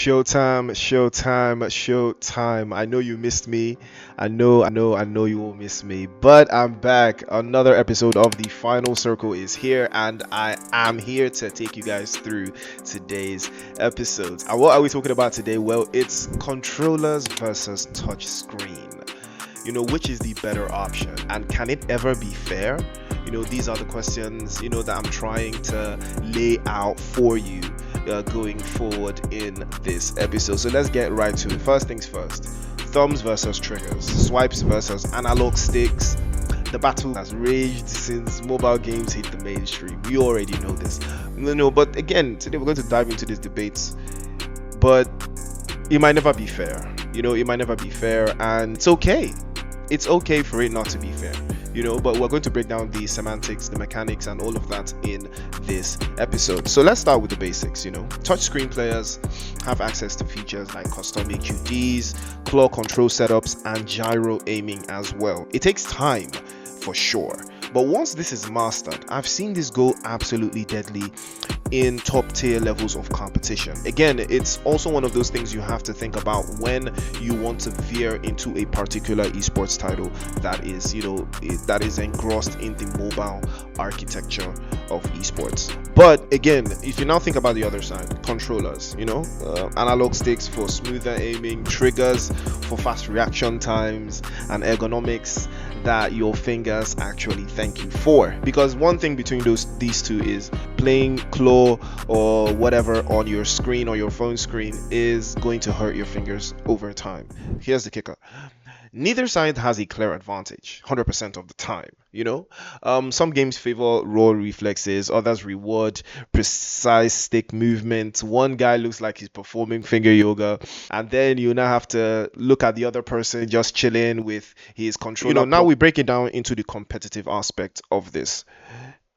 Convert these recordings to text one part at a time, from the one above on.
Showtime, showtime, showtime. I know you missed me. I know you will miss me. But I'm back. Another episode of The Final Circle is here, and I am here to take you guys through today's episodes. And what are we talking about today? Well, it's controllers versus touchscreen. Which is the better option? And can it ever be fair? These are the questions, that I'm trying to lay out for you going forward in this episode. So let's get right to it. First things first, thumbs versus triggers, swipes versus analog sticks. The battle has raged since mobile games hit the mainstream. We already know this. But again, today we're going to dive into these debates. But it might never be fair. It might never be fair, and it's okay. It's okay for it not to be fair. But we're going to break down the semantics, the mechanics, and all of that in this episode. So let's start with the basics. Touchscreen players have access to features like custom EQDs, claw control setups, and gyro aiming as well. It takes time for sure, but once this is mastered, I've seen this go absolutely deadly in top tier levels of competition. Again, it's also one of those things you have to think about when you want to veer into a particular esports title that is engrossed in the mobile architecture of esports. But again, if you now think about the other side, controllers, analog sticks for smoother aiming, triggers for fast reaction times, and ergonomics that your fingers actually thank you for. Because one thing between these two is playing claw or whatever on your screen or your phone screen is going to hurt your fingers over time. Here's the kicker. Neither side has a clear advantage 100% of the time. Some games favor raw reflexes, others reward precise stick movement. One guy looks like he's performing finger yoga, and then you now have to look at the other person just chilling with his controller. Now we break it down into the competitive aspect of this.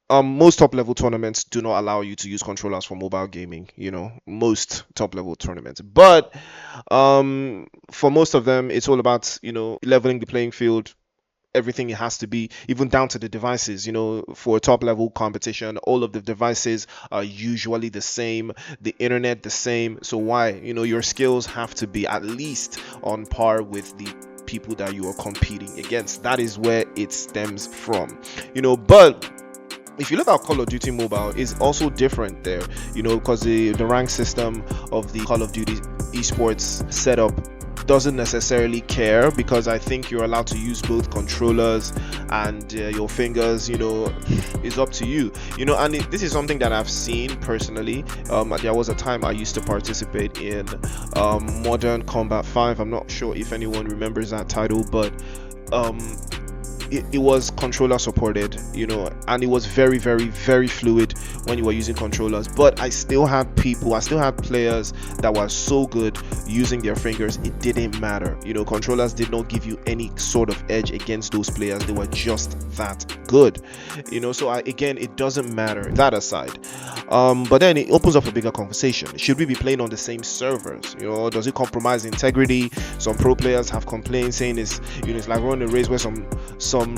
Most top level tournaments do not allow you to use controllers for mobile gaming. Most top level tournaments, but for most of them, it's all about leveling the playing field. Everything it has to be, even down to the devices. For top level competition, all of the devices are usually the same, the internet the same. So why? Your skills have to be at least on par with the people that you are competing against. That is where it stems from. But if you look at Call of Duty Mobile, is also different there, because the rank system of the Call of Duty Esports setup doesn't necessarily care, because I think you're allowed to use both controllers and your fingers. Is up to you. And this is something that I've seen personally. There was a time I used to participate in Modern Combat 5. I'm not sure if anyone remembers that title, but it was controller supported, and it was very, very, very fluid when you were using controllers. But I still had players that were so good using their fingers, it didn't matter. Controllers did not give you any sort of edge against those players. They were just that good. So again, it doesn't matter. That aside, but then it opens up a bigger conversation. Should we be playing on the same servers? Does it compromise integrity? Some pro players have complained, saying it's like running a race where some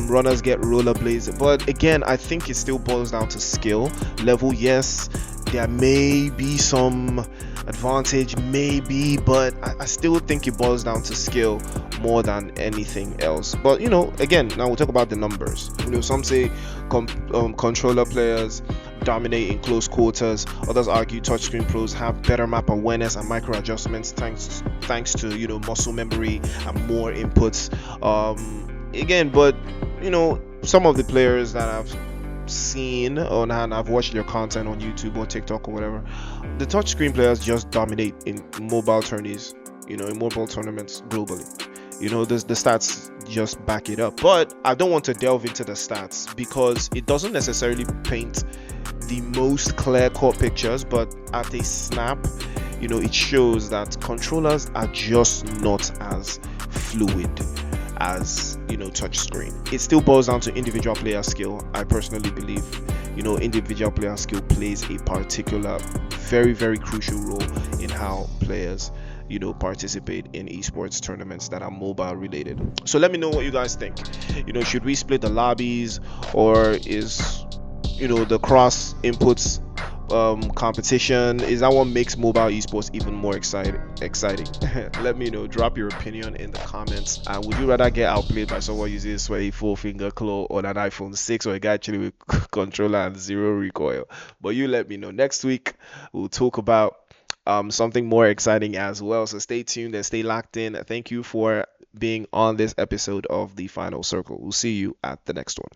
runners get rollerblades. But again, I think it still boils down to skill level. Yes, there may be some advantage, maybe, but I still think it boils down to skill more than anything else. But again, now we'll talk about the numbers. Some say controller players dominate in close quarters. Others argue touchscreen pros have better map awareness and micro adjustments thanks to muscle memory and more inputs. Again, but some of the players that I've seen and I've watched their content on YouTube or TikTok or whatever, the touchscreen players just dominate in mobile tourneys, in mobile tournaments globally. The stats just back it up. But I don't want to delve into the stats because it doesn't necessarily paint the most clear-cut pictures, but at a snap, it shows that controllers are just not as fluid as touchscreen. It still boils down to individual player skill. I personally believe individual player skill plays a particular very, very crucial role in how players participate in esports tournaments that are mobile related. So let me know what you guys think. Should we split the lobbies, or is the cross inputs competition? Is that what makes mobile esports even more exciting? Let me know. Drop your opinion in the comments. And would you rather get outplayed by someone using a sweaty four finger claw on an iPhone 6, or a guy actually with controller and zero recoil? But you let me know. Next week we'll talk about something more exciting as well. So stay tuned and stay locked in. Thank you for being on this episode of the Final Circle. We'll see you at the next one.